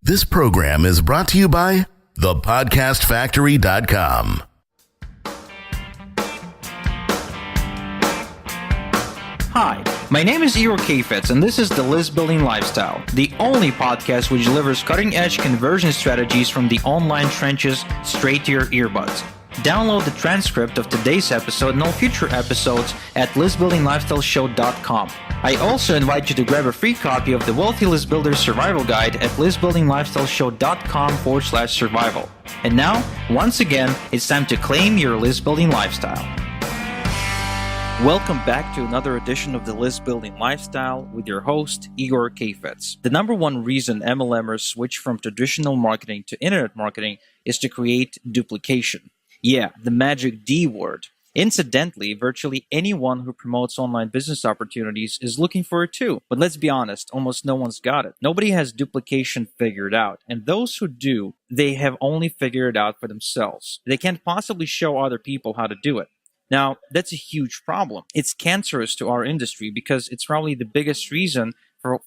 This program is brought to you by thepodcastfactory.com. Hi, my name is Igor Kheifets, and this is The List Building Lifestyle, the only podcast which delivers cutting-edge conversion strategies from the online trenches straight to your earbuds. Download the transcript of today's episode and all future episodes at listbuildinglifestyleshow.com. I also invite you to grab a free copy of the Wealthy List Builder Survival Guide at listbuildinglifestyleshow.com/survival. And now, once again, it's time to claim your list building lifestyle. Welcome back to another edition of the List Building Lifestyle with your host, Igor Kheifets. The number one reason MLMers switch from traditional marketing to internet marketing is to create duplication. Yeah, the magic D word. Incidentally, virtually anyone who promotes online business opportunities is looking for it too. But let's be honest, almost no one's got it. Nobody has duplication figured out. And those who do, they have only figured it out for themselves. They can't possibly show other people how to do it. Now, that's a huge problem. It's cancerous to our industry because it's probably the biggest reason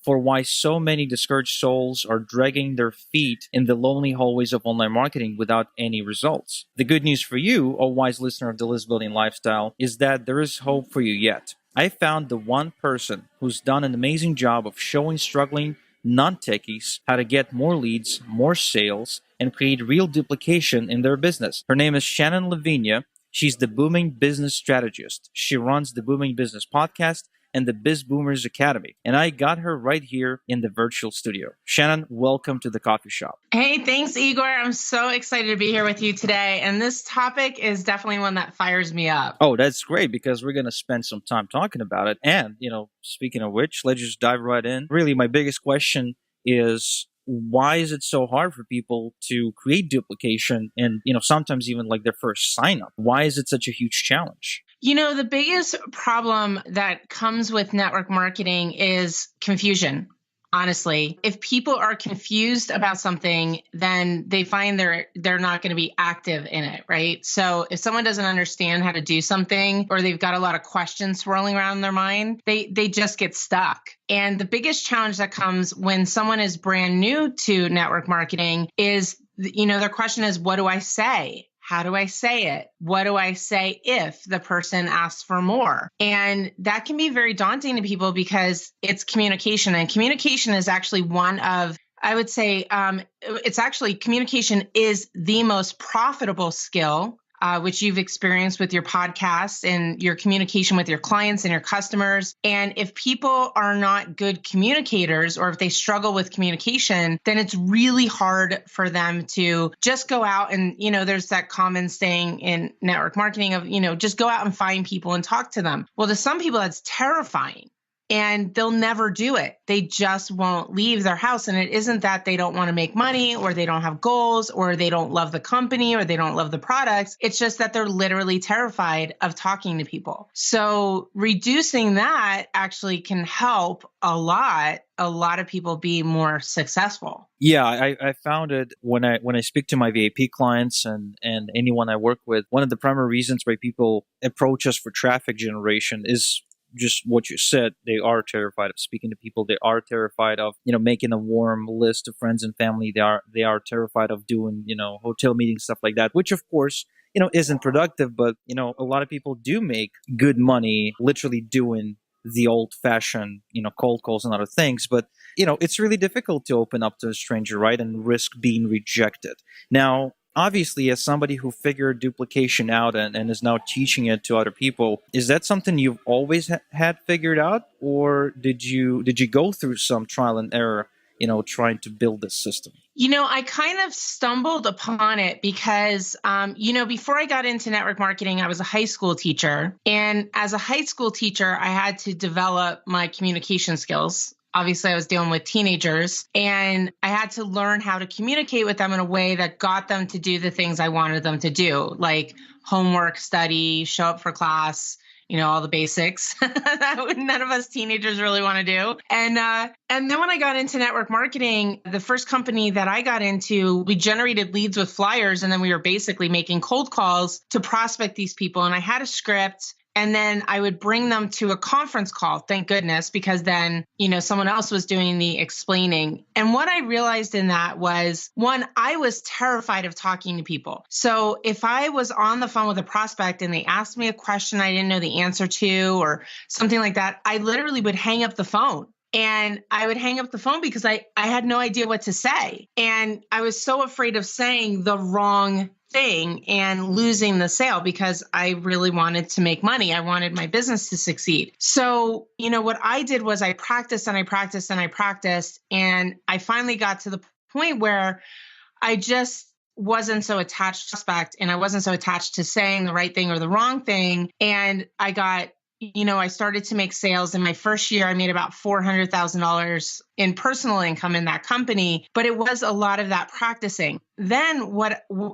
for why so many discouraged souls are dragging their feet in the lonely hallways of online marketing without any results. The good news for you, a wise listener of the List Building Lifestyle, is that there is hope for you yet. I found the one person who's done an amazing job of showing struggling non-techies how to get more leads, more sales, and create real duplication in their business. Her name is Shannon Lavinia. She's the Booming Business Strategist. She runs the Booming Business Podcast and the Biz Boomers Academy. And I got her right here in the virtual studio. Shannon, welcome to the coffee shop. Hey, thanks, Igor. I'm so excited to be here with you today. And this topic is definitely one that fires me up. Oh, that's great because we're going to spend some time talking about it. And, speaking of which, let's just dive right in. Really, my biggest question is, why is it so hard for people to create duplication and, sometimes even like their first sign up? Why is it such a huge challenge? The biggest problem that comes with network marketing is confusion. Honestly, if people are confused about something, then they find they're not going to be active in it, right? So if someone doesn't understand how to do something, or they've got a lot of questions swirling around in their mind, they just get stuck. And the biggest challenge that comes when someone is brand new to network marketing is, their question is, what do I say? How do I say it? What do I say if the person asks for more? And that can be very daunting to people because it's communication. And communication is actually one of, I would say, communication is the most profitable skill, which you've experienced with your podcast and your communication with your clients and your customers. And if people are not good communicators, or if they struggle with communication, then it's really hard for them to just go out and, there's that common saying in network marketing of, just go out and find people and talk to them. Well, to some people, that's terrifying. And they'll never do it. They just won't leave their house. And it isn't that they don't want to make money, or they don't have goals, or they don't love the company, or they don't love the products. It's just that they're literally terrified of talking to people. So reducing that actually can help a lot of people be more successful. Yeah, I found it when I speak to my VIP clients and anyone I work with, one of the primary reasons why people approach us for traffic generation is just what you said. They are terrified of speaking to people. They are terrified of, making a warm list of friends and family. They are terrified of doing, hotel meetings, stuff like that, which of course, isn't productive. But, a lot of people do make good money literally doing the old fashioned, cold calls and other things. But, it's really difficult to open up to a stranger, right? And risk being rejected. Now, obviously, as somebody who figured duplication out and is now teaching it to other people, is that something you've always had figured out, or did you go through some trial and error, trying to build this system? I kind of stumbled upon it because, before I got into network marketing, I was a high school teacher. And as a high school teacher, I had to develop my communication skills. Obviously, I was dealing with teenagers, and I had to learn how to communicate with them in a way that got them to do the things I wanted them to do, like homework, study, show up for class, all the basics that none of us teenagers really want to do. And then when I got into network marketing, the first company that I got into, we generated leads with flyers, and then we were basically making cold calls to prospect these people. And I had a script. And then I would bring them to a conference call, thank goodness, because then, someone else was doing the explaining. And what I realized in that was, one, I was terrified of talking to people. So if I was on the phone with a prospect and they asked me a question I didn't know the answer to or something like that, I literally would hang up the phone. And I would hang up the phone because I had no idea what to say. And I was so afraid of saying the wrong thing and losing the sale because I really wanted to make money. I wanted my business to succeed. So, what I did was I practiced and I practiced and I practiced. And I finally got to the point where I just wasn't so attached to prospect and I wasn't so attached to saying the right thing or the wrong thing. And I got I started to make sales. In my first year, I made about $400,000 in personal income in that company, but it was a lot of that practicing. Then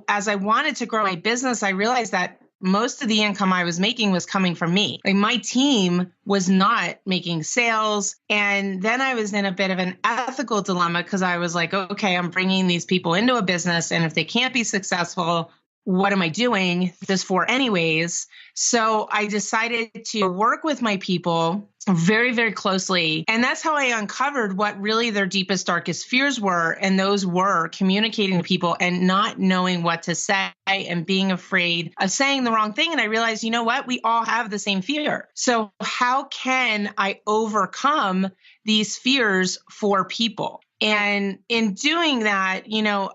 as I wanted to grow my business, I realized that most of the income I was making was coming from me. Like my team was not making sales. And then I was in a bit of an ethical dilemma because I was like, okay, I'm bringing these people into a business. And if they can't be successful, what am I doing this for anyways? So I decided to work with my people very, very closely. And that's how I uncovered what really their deepest, darkest fears were. And those were communicating to people and not knowing what to say and being afraid of saying the wrong thing. And I realized, what? We all have the same fear. So how can I overcome these fears for people? And in doing that,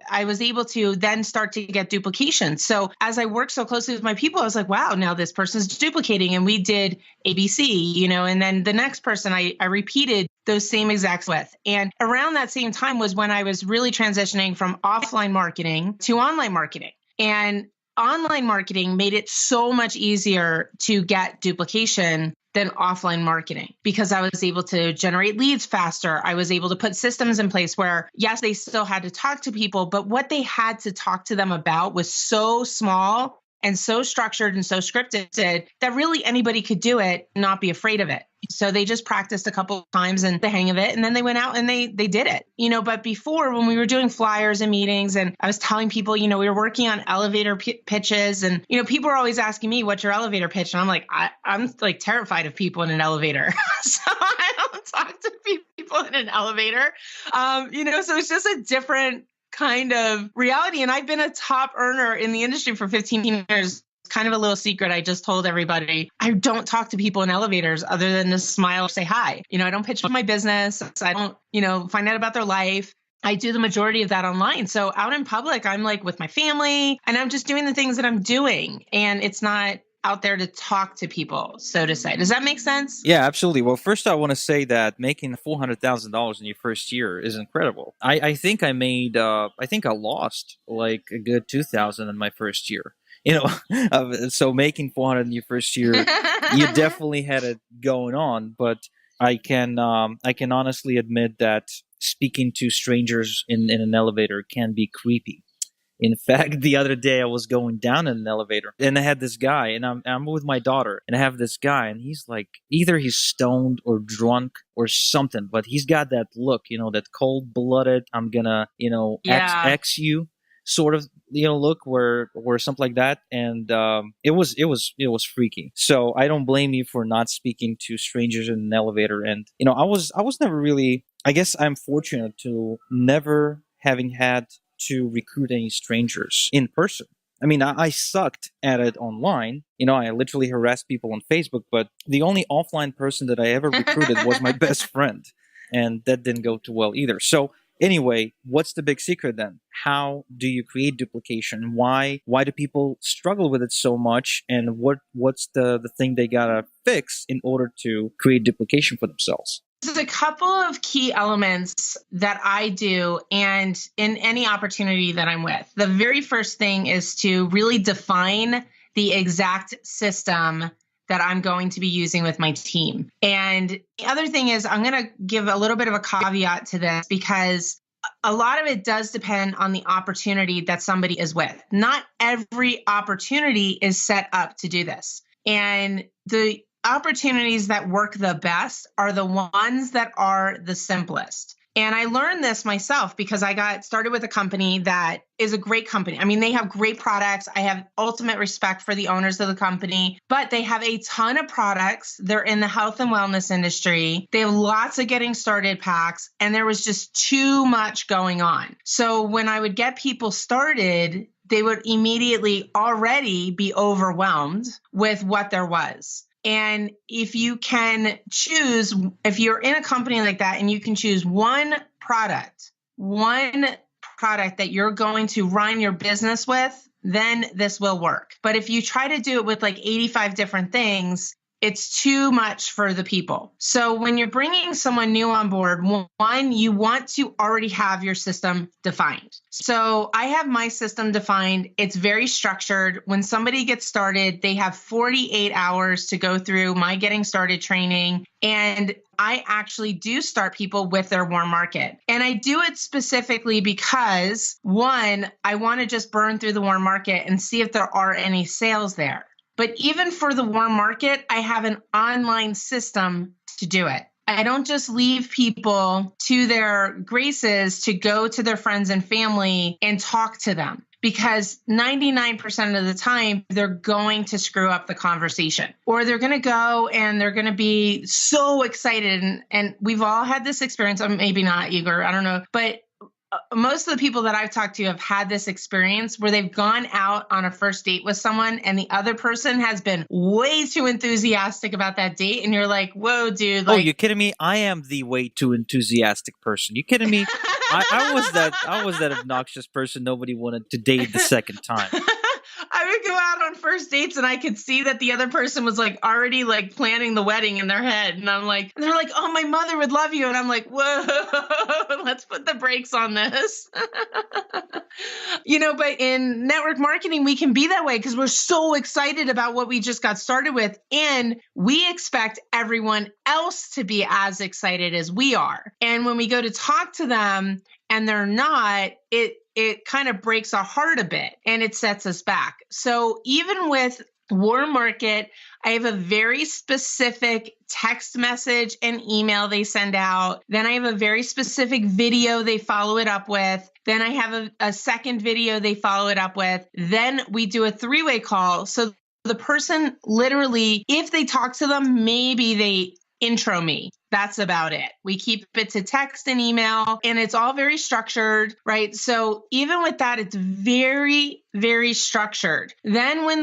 I was able to then start to get duplication. So as I worked so closely with my people, I was like, wow, now this person's duplicating. And we did ABC, and then the next person I repeated those same exacts with. And around that same time was when I was really transitioning from offline marketing to online marketing. And online marketing made it so much easier to get duplication than offline marketing because I was able to generate leads faster. I was able to put systems in place where, yes, they still had to talk to people, but what they had to talk to them about was so small and so structured and so scripted that really anybody could do it and not be afraid of it. So they just practiced a couple of times and the hang of it. And then they went out and they did it, but before when we were doing flyers and meetings and I was telling people, we were working on elevator pitches and, people were always asking me, what's your elevator pitch? And I'm like, I'm like terrified of people in an elevator. So I don't talk to people in an elevator. So it's just a different kind of reality. And I've been a top earner in the industry for 15 years. Kind of a little secret I just told everybody. I don't talk to people in elevators other than to smile or say hi. I don't pitch my business. I don't, find out about their life. I do the majority of that online. So out in public, I'm like with my family and I'm just doing the things that I'm doing. And it's not out there to talk to people, so to say. Does that make sense? Yeah, absolutely. Well, first I want to say that making $400,000 in your first year is incredible. I think I lost like a good 2,000 in my first year. So making 400 in your first year, you definitely had it going on. But I can honestly admit that speaking to strangers in an elevator can be creepy. In fact, the other day I was going down in an elevator and I had this guy and I'm with my daughter and I have this guy and he's like, either he's stoned or drunk or something, but he's got that look, that cold blooded, I'm gonna, X you sort of, look or something like that. And it was freaky. So I don't blame you for not speaking to strangers in an elevator. And, I was never really, I guess I'm fortunate to never having had to recruit any strangers in person. I mean, I sucked at it online. I literally harassed people on Facebook, but the only offline person that I ever recruited was my best friend. And that didn't go too well either. So anyway, what's the big secret then? How do you create duplication? Why do people struggle with it so much? And what's the thing they gotta fix in order to create duplication for themselves? There's a couple of key elements that I do and in any opportunity that I'm with. The very first thing is to really define the exact system that I'm going to be using with my team. And the other thing is I'm going to give a little bit of a caveat to this because a lot of it does depend on the opportunity that somebody is with. Not every opportunity is set up to do this. And the opportunities that work the best are the ones that are the simplest. And I learned this myself because I got started with a company that is a great company. I mean, they have great products. I have ultimate respect for the owners of the company, but they have a ton of products. They're in the health and wellness industry. They have lots of getting started packs, and there was just too much going on. So when I would get people started, they would immediately already be overwhelmed with what there was. And if you can choose, if you're in a company like that and you can choose one product that you're going to run your business with, then this will work. But if you try to do it with like 85 different things, it's too much for the people. So when you're bringing someone new on board, one, you want to already have your system defined. So I have my system defined. It's very structured. When somebody gets started, they have 48 hours to go through my getting started training. And I actually do start people with their warm market. And I do it specifically because, one, I want to just burn through the warm market and see if there are any sales there. But even for the warm market, I have an online system to do it. I don't just leave people to their graces to go to their friends and family and talk to them, because 99% of the time, they're going to screw up the conversation, or they're going to go and they're going to be so excited. And we've all had this experience. Maybe not, Igor, I don't know. But most of the people that I've talked to have had this experience where they've gone out on a first date with someone and the other person has been way too enthusiastic about that date. And you're like, whoa, dude. Like, oh, you kidding me? I am the way too enthusiastic person. You kidding me? I was that obnoxious person nobody wanted to date the second time. I would go out on first dates and I could see that the other person was like already like planning the wedding in their head. And I'm like, and they're like, oh, my mother would love you. And I'm like, whoa, let's put the brakes on this. But in network marketing, we can be that way because we're so excited about what we just got started with. And we expect everyone else to be as excited as we are. And when we go to talk to them and they're not, it kind of breaks our heart a bit and it sets us back. So even with warm market, I have a very specific text message and email they send out. Then I have a very specific video they follow it up with. Then I have a second video they follow it up with. Then we do a three-way call. So the person literally, if they talk to them, maybe they intro me. That's about it. We keep it to text and email, and it's all very structured, right? So even with that, it's very, very structured. Then when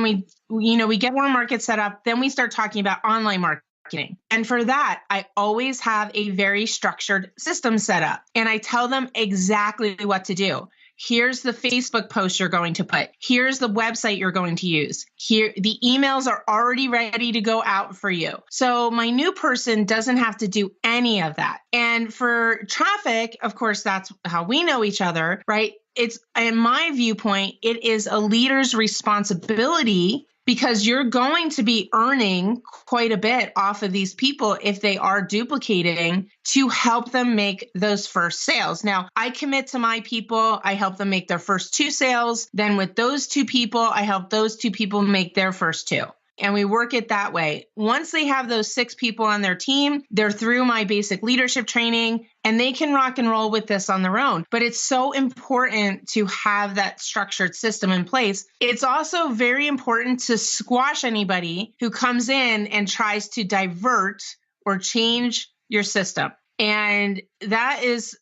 we get warm market set up, then we start talking about online marketing. And for that, I always have a very structured system set up, and I tell them exactly what to do. Here's the Facebook post you're going to put. Here's the website you're going to use. Here, the emails are already ready to go out for you. So my new person doesn't have to do any of that. And for traffic, of course, that's how we know each other, right? It's, in my viewpoint, it is a leader's responsibility, because you're going to be earning quite a bit off of these people if they are duplicating, to help them make those first sales. Now, I commit to my people. I help them make their first 2 sales. Then with those 2 people, I help those 2 people make their first 2. And we work it that way. Once they have those 6 people on their team, they're through my basic leadership training and they can rock and roll with this on their own. But it's so important to have that structured system in place. It's also very important to squash anybody who comes in and tries to divert or change your system. And that is,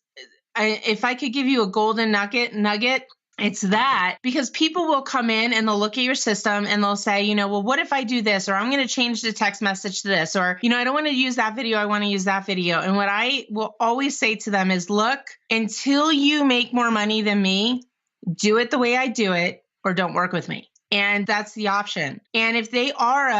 if I could give you a golden nugget, it's that, because people will come in and they'll look at your system and they'll say, well, what if I do this? Or I'm going to change the text message to this. Or, I don't want to use that video. I want to use that video. And what I will always say to them is, look, until you make more money than me, do it the way I do it, or don't work with me. And that's the option. And if they are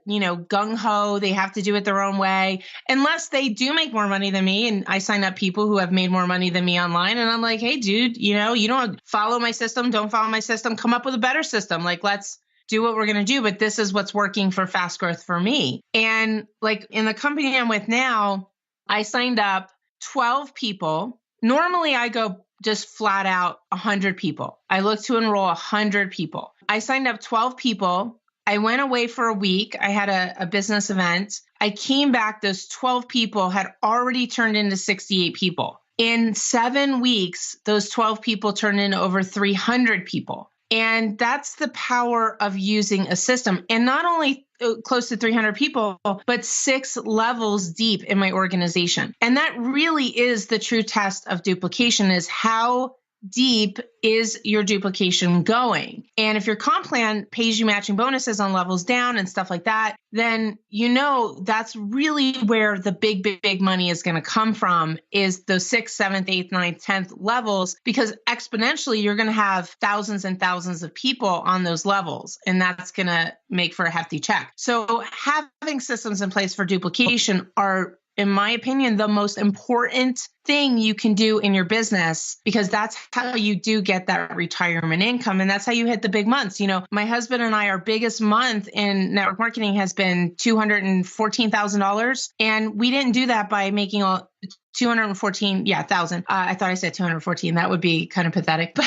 gung-ho, they have to do it their own way, unless they do make more money than me. And I sign up people who have made more money than me online. And I'm like, hey, dude, you don't follow my system. Don't follow my system. Come up with a better system. Like, let's do what we're going to do. But this is what's working for fast growth for me. And like in the company I'm with now, I signed up 12 people. Normally I go just flat out 100 people. I look to enroll 100 people. I signed up 12 people. I went away for a week. I had a business event. I came back. Those 12 people had already turned into 68 people. In 7 weeks, those 12 people turned into over 300 people. And that's the power of using a system. And not only close to 300 people, but 6 levels deep in my organization. And that really is the true test of duplication, is how deep is your duplication going? And if your comp plan pays you matching bonuses on levels down and stuff like that, then you know that's really where the big money is going to come from, is those 6th, 7th, 8th, 9th, 10th levels, because exponentially you're going to have thousands and thousands of people on those levels, and that's going to make for a hefty check. So having systems in place for duplication are, in my opinion, the most important thing you can do in your business, because that's how you do get that retirement income. And that's how you hit the big months. You know, my husband and I, our biggest month in network marketing has been $214,000. And we didn't do that by making all 214,000. I thought I said 214. That would be kind of pathetic, but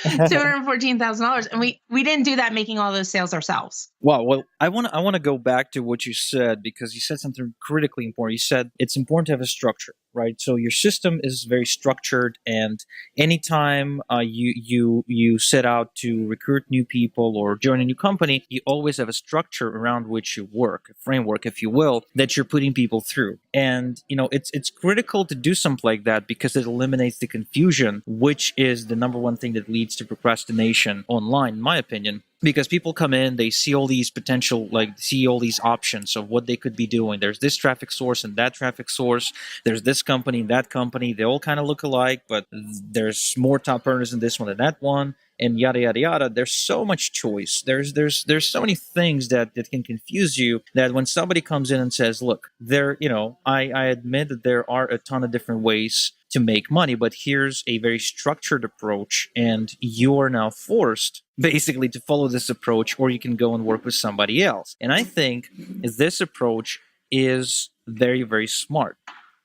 $214,000. And we didn't do that making all those sales ourselves. Wow. Well, I want to go back to what you said, because you said something critically important. You said it's important to have a structure, right? So your system is very structured, and anytime you set out to recruit new people or join a new company, you always have a structure around which you work, a framework, if you will, that you're putting people through. And you know, it's critical to do something like that, because it eliminates the confusion, which is the number one thing that leads to procrastination online, in my opinion. Because people come in, they see all these potential, see all these options of what they could be doing. There's this traffic source and that traffic source. There's this company and that company. They all kind of look alike, but there's more top earners in this one than that one, and yada, yada, yada. There's so much choice. There's so many things that can confuse you, that when somebody comes in and says, look, I admit that there are a ton of different ways to make money, but here's a very structured approach, and you are now forced basically to follow this approach, or you can go and work with somebody else. And I think this approach is very, very smart.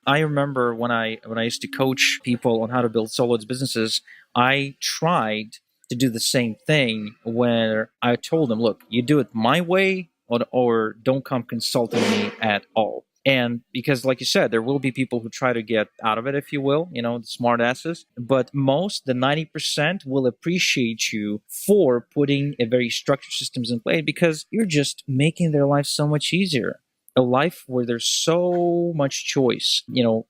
I remember when I used to coach people on how to build solid businesses, I tried to do the same thing, where I told them, look, you do it my way, or don't come consulting me at all. And because, like you said, there will be people who try to get out of it, if you will, the smart asses. But the 90% will appreciate you for putting a very structured systems in place, because you're just making their life so much easier. A life where there's so much choice,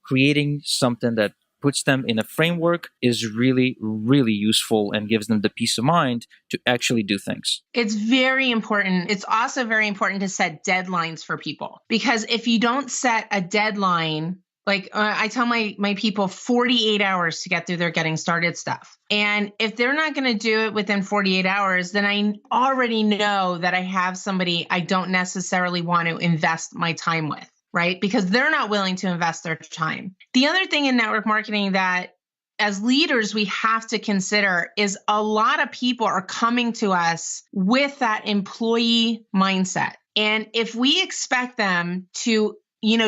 creating something that puts them in a framework is really, really useful, and gives them the peace of mind to actually do things. It's very important. It's also very important to set deadlines for people, because if you don't set a deadline, I tell my people 48 hours to get through their getting started stuff. And if they're not going to do it within 48 hours, then I already know that I have somebody I don't necessarily want to invest my time with. Right? Because they're not willing to invest their time. The other thing in network marketing that as leaders we have to consider is a lot of people are coming to us with that employee mindset. And if we expect them to,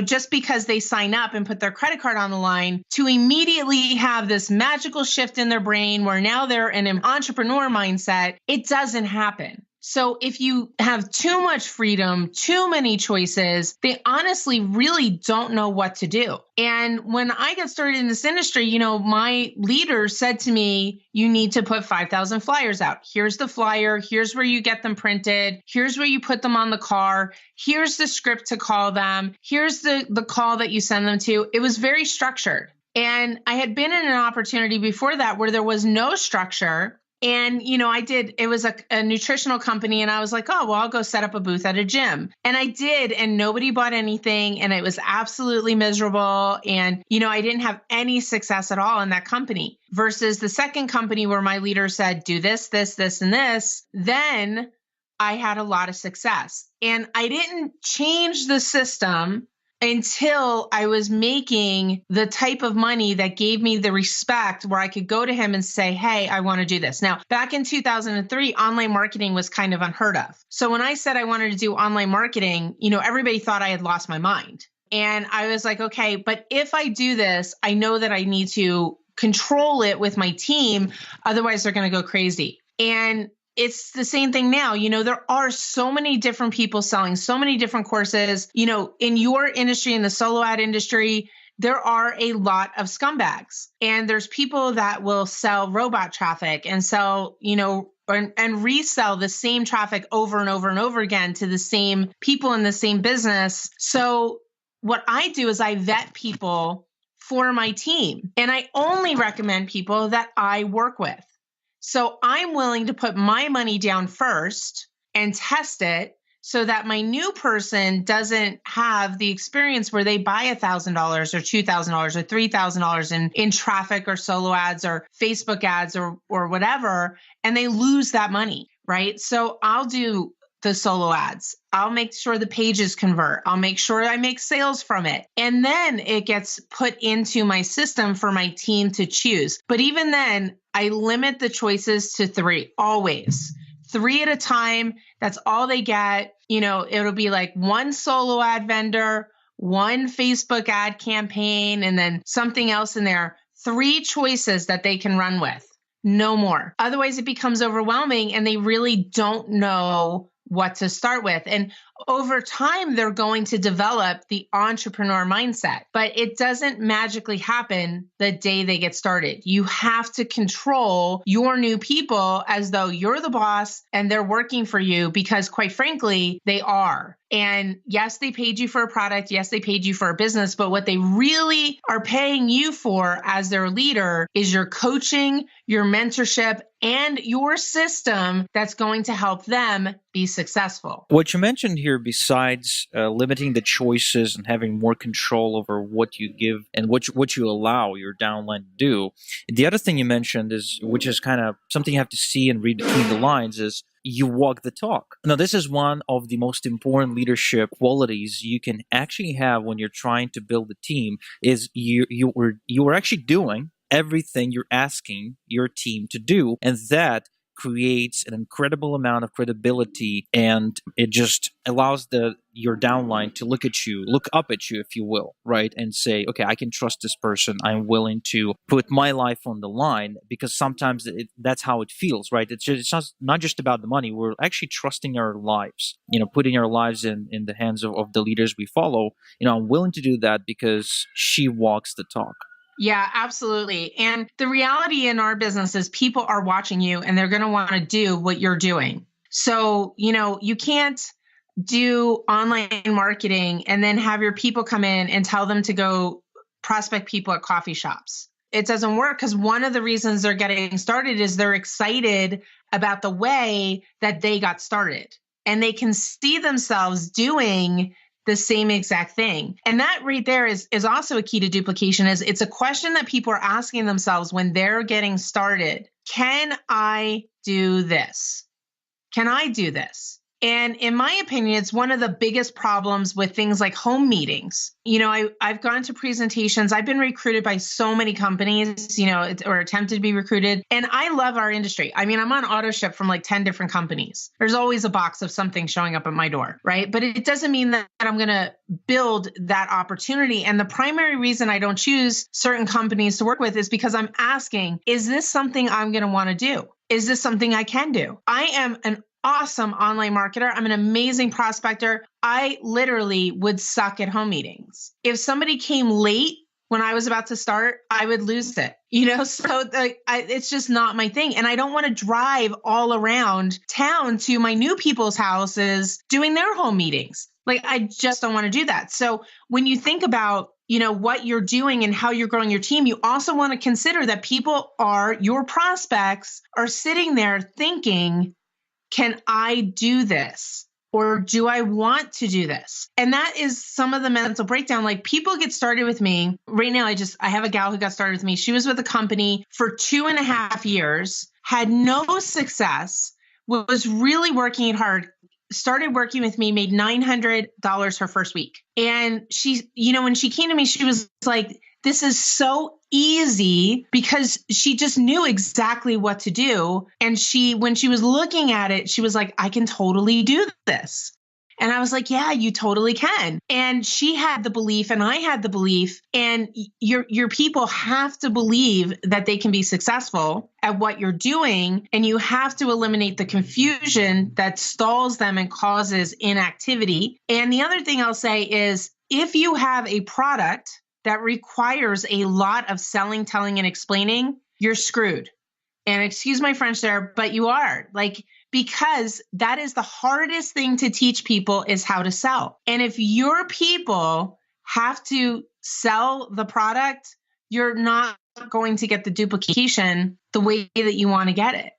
just because they sign up and put their credit card on the line, to immediately have this magical shift in their brain where now they're in an entrepreneur mindset, it doesn't happen. So if you have too much freedom, too many choices, they honestly really don't know what to do. And when I got started in this industry, my leader said to me, you need to put 5,000 flyers out. Here's the flyer. Here's where you get them printed. Here's where you put them on the car. Here's the script to call them. Here's the call that you send them to. It was very structured. And I had been in an opportunity before that where there was no structure. And, it was a nutritional company, and I was like, oh, well, I'll go set up a booth at a gym. And I did, and nobody bought anything, and it was absolutely miserable. And, I didn't have any success at all in that company versus the second company where my leader said, do this, this, this, and this. Then I had a lot of success. And I didn't change the system until I was making the type of money that gave me the respect where I could go to him and say, hey, I want to do this. Now, back in 2003, online marketing was kind of unheard of. So when I said I wanted to do online marketing, everybody thought I had lost my mind. And I was like, okay, but if I do this, I know that I need to control it with my team. Otherwise, they're going to go crazy. And it's the same thing now. There are so many different people selling so many different courses. In your industry, in the solo ad industry, there are a lot of scumbags. And there's people that will sell robot traffic and sell, and resell the same traffic over and over and over again to the same people in the same business. So what I do is I vet people for my team, and I only recommend people that I work with. So I'm willing to put my money down first and test it so that my new person doesn't have the experience where they buy $1,000 or $2,000 or $3,000 in traffic or solo ads or Facebook ads or whatever, and they lose that money, right? So I'll do the solo ads. I'll make sure the pages convert. I'll make sure I make sales from it. And then it gets put into my system for my team to choose. But even then, I limit the choices to 3, always. 3 at a time. That's all they get. It'll be like 1 solo ad vendor, 1 Facebook ad campaign, and then something else in there. 3 choices that they can run with. No more. Otherwise, it becomes overwhelming and they really don't know what to start with. And over time, they're going to develop the entrepreneur mindset, but it doesn't magically happen the day they get started. You have to control your new people as though you're the boss and they're working for you, because quite frankly, they are. And yes, they paid you for a product. Yes, they paid you for a business, but what they really are paying you for as their leader is your coaching, your mentorship, and your system that's going to help them be successful. What you mentioned here, besides limiting the choices and having more control over what you give and what you allow your downline to do, the other thing you mentioned is, which is kind of something you have to see and read between the lines, is you walk the talk. Now, this is one of the most important leadership qualities you can actually have when you're trying to build a team, is you are actually doing everything you're asking your team to do, and that creates an incredible amount of credibility, and it just allows your downline to look up at you, if you will, right? And say, okay, I can trust this person. I'm willing to put my life on the line, because sometimes that's how it feels, right? It's not just about the money. We're actually trusting our lives, putting our lives in the hands of the leaders we follow. I'm willing to do that because she walks the talk. Yeah, absolutely. And the reality in our business is people are watching you and they're going to want to do what you're doing. So, you can't do online marketing and then have your people come in and tell them to go prospect people at coffee shops. It doesn't work, because one of the reasons they're getting started is they're excited about the way that they got started, and they can see themselves doing the same exact thing. And that right there is also a key to duplication. Is it's a question that people are asking themselves when they're getting started. Can I do this? Can I do this? And in my opinion, it's one of the biggest problems with things like home meetings. I've gone to presentations. I've been recruited by so many companies, or attempted to be recruited. And I love our industry. I mean, I'm on auto ship from like 10 different companies. There's always a box of something showing up at my door, right? But it doesn't mean that I'm going to build that opportunity. And the primary reason I don't choose certain companies to work with is because I'm asking, is this something I'm going to want to do? Is this something I can do? I am an awesome online marketer. I'm an amazing prospector. I literally would suck at home meetings. If somebody came late when I was about to start, I would lose it. So it's just not my thing. And I don't want to drive all around town to my new people's houses doing their home meetings. I just don't want to do that. So when you think about what you're doing and how you're growing your team, you also want to consider that your prospects are sitting there thinking, can I do this? Or do I want to do this? And that is some of the mental breakdown. People get started with me. Right now, I have a gal who got started with me. She was with a company for 2.5 years, had no success, was really working hard, started working with me, made $900 her first week. And she, when she came to me, she was like, this is so easy, because she just knew exactly what to do. And when she was looking at it, she was like, I can totally do this. And I was like, yeah, you totally can. And she had the belief and I had the belief, and your people have to believe that they can be successful at what you're doing. And you have to eliminate the confusion that stalls them and causes inactivity. And the other thing I'll say is, if you have a product that requires a lot of selling, telling, and explaining, you're screwed. And excuse my French there, but you are, because that is the hardest thing to teach people, is how to sell. And if your people have to sell the product, you're not going to get the duplication the way that you want to get it.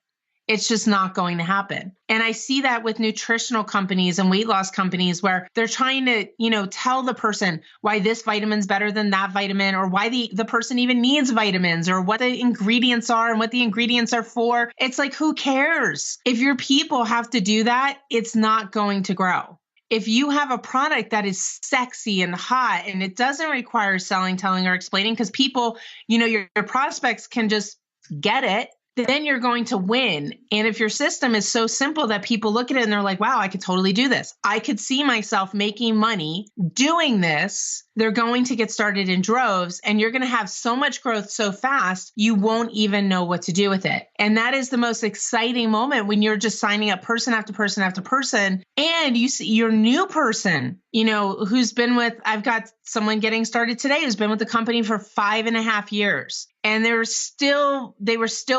It's just not going to happen. And I see that with nutritional companies and weight loss companies where they're trying to, tell the person why this vitamin's better than that vitamin, or why the person even needs vitamins, or what the ingredients are and what the ingredients are for. It's like, who cares? If your people have to do that, it's not going to grow. If you have a product that is sexy and hot and it doesn't require selling, telling, or explaining, because people, your prospects can just get it, then you're going to win. And if your system is so simple that people look at it and they're like, wow, I could totally do this. I could see myself making money doing this. They're going to get started in droves, and you're going to have so much growth so fast, you won't even know what to do with it. And that is the most exciting moment, when you're just signing up person after person after person. And you see your new person, who's been with, I've got someone getting started today who's been with the company for 5.5 years. And they were still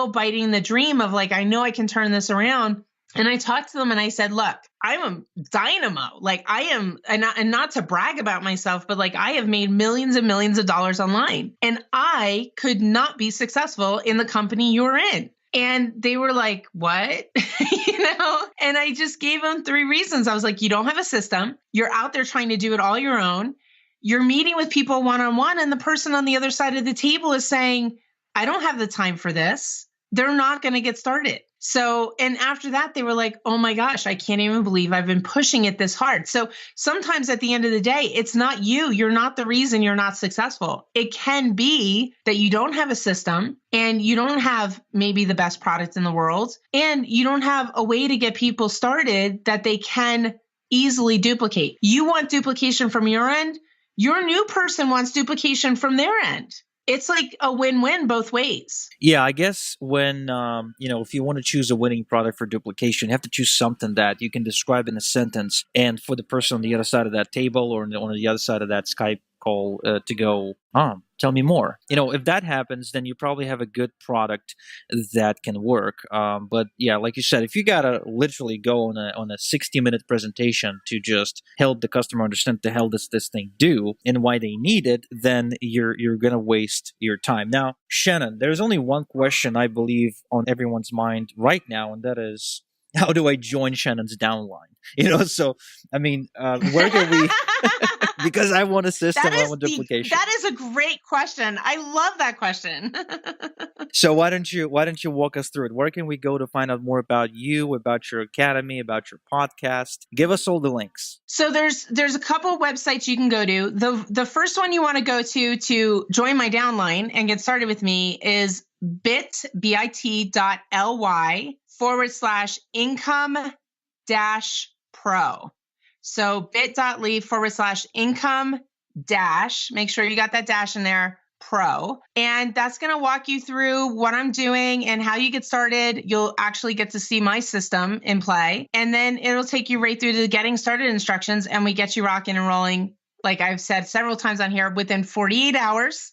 biting the dream of I know I can turn this around. And I talked to them and I said, look, I'm a dynamo. I am, and not to brag about myself, but I have made millions and millions of dollars online, and I could not be successful in the company you're in. And they were like, what? And I just gave them 3 reasons. I was like, you don't have a system. You're out there trying to do it all your own. You're meeting with people one-on-one, and the person on the other side of the table is saying, I don't have the time for this. They're not going to get started. So, and after that, they were like, oh my gosh, I can't even believe I've been pushing it this hard. So sometimes at the end of the day, it's not you. You're not the reason you're not successful. It can be that you don't have a system, and you don't have maybe the best product in the world, and you don't have a way to get people started that they can easily duplicate. You want duplication from your end. Your new person wants duplication from their end. It's like a win-win both ways. Yeah, I guess when, if you want to choose a winning product for duplication, you have to choose something that you can describe in a sentence. And for the person on the other side of that table, or on the other side of that Skype call, to go, tell me more. If that happens, then you probably have a good product that can work. But yeah, like you said, if you gotta literally go on a 60-minute presentation to just help the customer understand the hell does this thing do and why they need it, then you're gonna waste your time. Now, Shannon, there's only one question I believe on everyone's mind right now, and that is, how do I join Shannon's downline? So I mean, where can we? Because I want a system, I want duplication. That is a great question. I love that question. So why don't you walk us through it? Where can we go to find out more about you, about your academy, about your podcast? Give us all the links. So there's a couple of websites you can go to. The first one you want to go to join my downline and get started with me is bit.ly/income-pro. So bit.ly/income- make sure you got that dash in there, pro. And that's going to walk you through what I'm doing and how you get started. You'll actually get to see my system in play. And then it'll take you right through to the getting started instructions, and we get you rocking and rolling, like I've said several times on here, within 48 hours.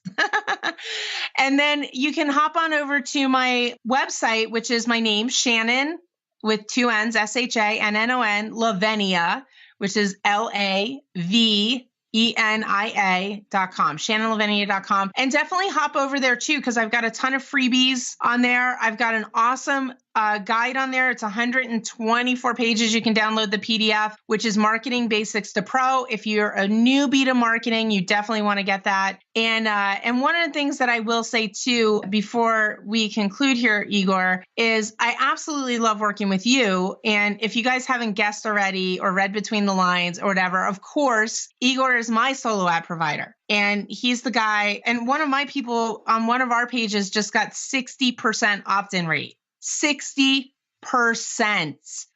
And then you can hop on over to my website, which is my name, Shannon, with 2 N's, SHANNON, Lavenia, which is LAVENIA.com, ShannonLavenia.com. And definitely hop over there too, because I've got a ton of freebies on there. I've got an awesome guide on there. It's 124 pages. You can download the PDF, which is Marketing Basics to Pro. If you're a newbie to marketing, you definitely want to get that. And one of the things that I will say too, before we conclude here, Igor, is I absolutely love working with you. And if you guys haven't guessed already or read between the lines or whatever, of course, Igor is my solo ad provider. And he's the guy. And one of my people on one of our pages just got 60% opt-in rate. 60%.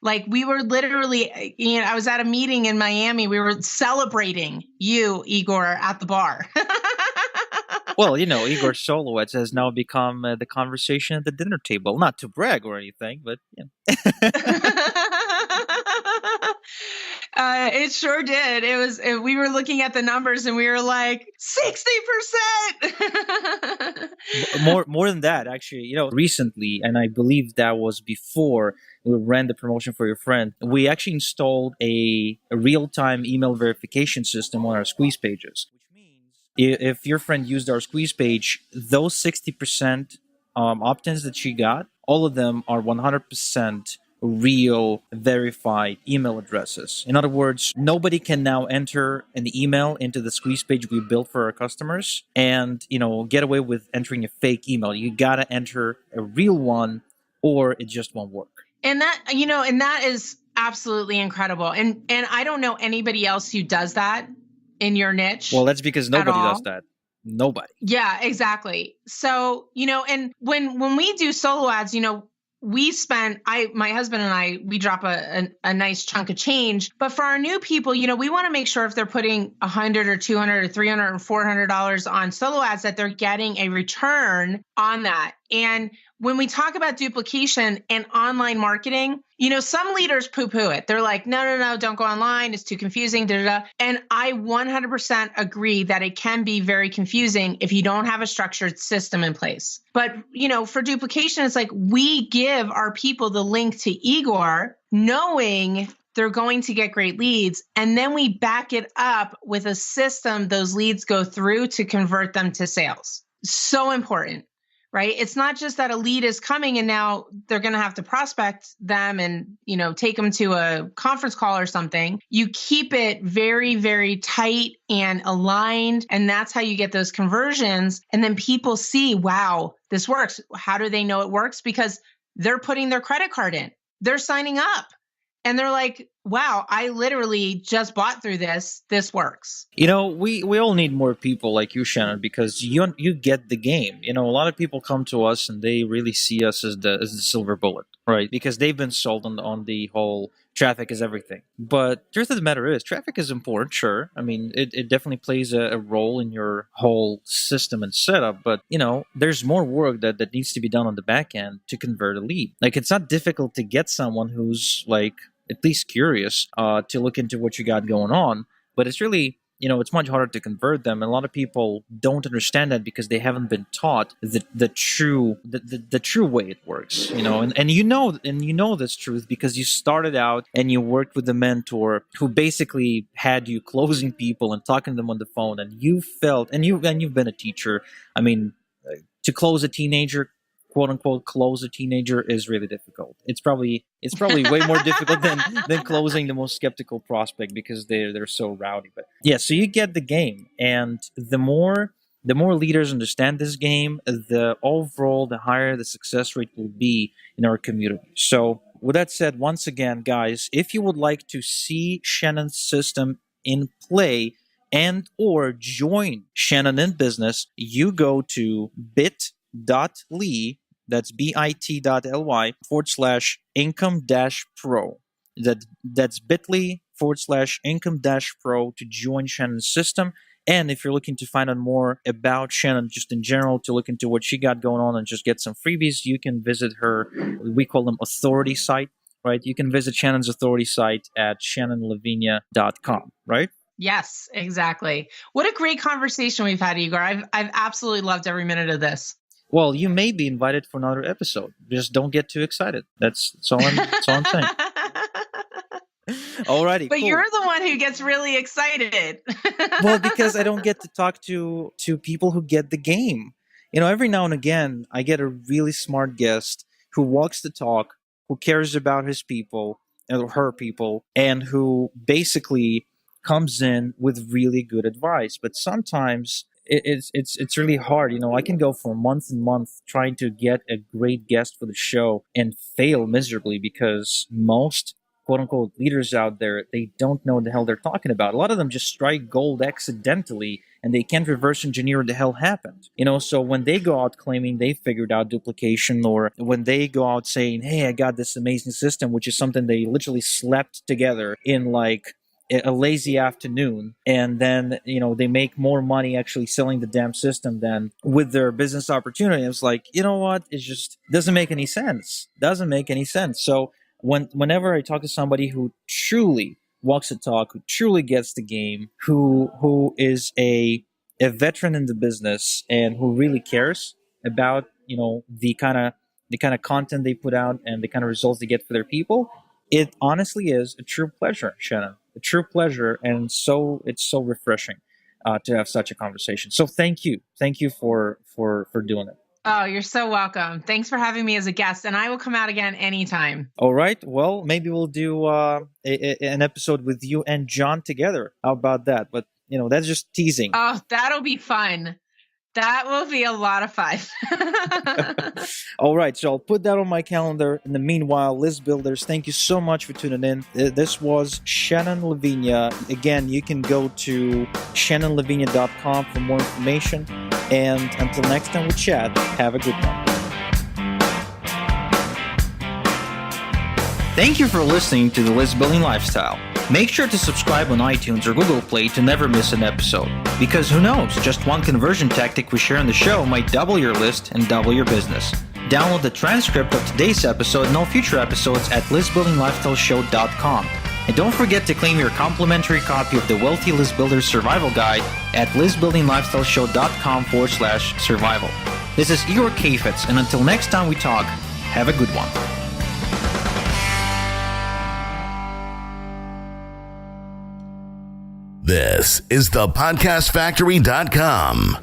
Like we were literally, I was at a meeting in Miami. We were celebrating you, Igor, at the bar. Well, Igor Solowitz has now become the conversation at the dinner table. Not to brag or anything, but It sure did. We were looking at the numbers and we were like 60%. more than that, actually. Recently, and I believe that was before we ran the promotion for your friend, we actually installed a real-time email verification system on our squeeze pages. If your friend used our squeeze page, those 60% opt-ins that she got, all of them are 100% real verified email addresses. In other words, nobody can now enter an email into the squeeze page we built for our customers and get away with entering a fake email. You gotta enter a real one or it just won't work. And that is absolutely incredible. And I don't know anybody else who does that in your niche. Well, that's because nobody does that. Nobody. Yeah, exactly. So, and when we do solo ads, we spend, my husband and I, we drop a nice chunk of change. But for our new people, we want to make sure if they're putting $100 or $200 or $300 or $400 on solo ads, that they're getting a return on that. And when we talk about duplication and online marketing, some leaders poo-poo it. They're like, no, don't go online. It's too confusing. And I 100% agree that it can be very confusing if you don't have a structured system in place. But, for duplication, it's like we give our people the link to Igor knowing they're going to get great leads. And then we back it up with a system those leads go through to convert them to sales. So important. Right? It's not just that a lead is coming and now they're going to have to prospect them and, take them to a conference call or something. You keep it very, very tight and aligned. And that's how you get those conversions. And then people see, wow, this works. How do they know it works? Because they're putting their credit card in. They're signing up. And they're like, wow, I literally just bought through this. This works. We all need more people like you, Shannon, because you get the game. A lot of people come to us and they really see us as the silver bullet, right? Because they've been sold on the whole traffic is everything. But truth of the matter is, traffic is important, sure. I mean, it definitely plays a role in your whole system and setup. But, there's more work that needs to be done on the back end to convert a lead. Like, it's not difficult to get someone who's like, at least curious to look into what you got going on. But it's really, it's much harder to convert them. And a lot of people don't understand that because they haven't been taught the true way it works. And you know this truth because you started out and you worked with a mentor who basically had you closing people and talking to them on the phone, and you felt, and you've been a teacher. I mean, to close a teenager, quote unquote, close a teenager is really difficult. It's probably way more difficult than closing the most skeptical prospect because they're so rowdy. But yeah, so you get the game, and the more leaders understand this game, the higher the success rate will be in our community. So with that said, once again, guys, if you would like to see Shannon's system in play and or join Shannon in business, you go to bit.ly, that's bit.ly/income-pro. That's bit.ly/income-pro to join Shannon's system. And if you're looking to find out more about Shannon just in general, to look into what she got going on and just get some freebies, you can visit her, we call them authority site, right? You can visit Shannon's authority site at shannonlavinia.com, right? Yes, exactly. What a great conversation we've had, Igor. I've absolutely loved every minute of this. Well, you may be invited for another episode. Just don't get too excited. That's all I'm saying. Alrighty, but cool. You're the one who gets really excited. Well, because I don't get to talk to people who get the game. Every now and again, I get a really smart guest who walks the talk, who cares about his people or her people, and who basically comes in with really good advice. But sometimes it's really hard. I can go for months and months trying to get a great guest for the show and fail miserably because most quote unquote leaders out there, they don't know what the hell they're talking about. A lot of them just strike gold accidentally and they can't reverse engineer what the hell happened. So when they go out claiming they figured out duplication, or when they go out saying, hey, I got this amazing system, which is something they literally slept together in like a lazy afternoon, and then they make more money actually selling the damn system than with their business opportunity. It's like, you know what, it just doesn't make any sense. So whenever I talk to somebody who truly walks the talk, who truly gets the game, who is a veteran in the business, and who really cares about the kind of content they put out and the kind of results they get for their people, it honestly is a true pleasure, Shannon. A true pleasure, and it's so refreshing to have such a conversation. So thank you for doing it. Oh, you're so welcome. Thanks for having me as a guest, and I will come out again anytime. All right. Well, maybe we'll do an episode with you and John together. How about that? But that's just teasing. Oh, that'll be fun. That will be a lot of fun. All right, so I'll put that on my calendar. In the meanwhile, list builders, thank you so much for tuning in. This was Shannon Lavinia. Again, you can go to shannonlavinia.com for more information. And until next time we chat, have a good one. Thank you for listening to The List Building Lifestyle. Make sure to subscribe on iTunes or Google Play to never miss an episode. Because who knows, just one conversion tactic we share on the show might double your list and double your business. Download the transcript of today's episode and all future episodes at listbuildinglifestyleshow.com. And don't forget to claim your complimentary copy of the Wealthy List Builder Survival Guide at listbuildinglifestyleshow.com/survival. This is Igor Kheifets, and until next time we talk, have a good one. This is the podcastfactory.com.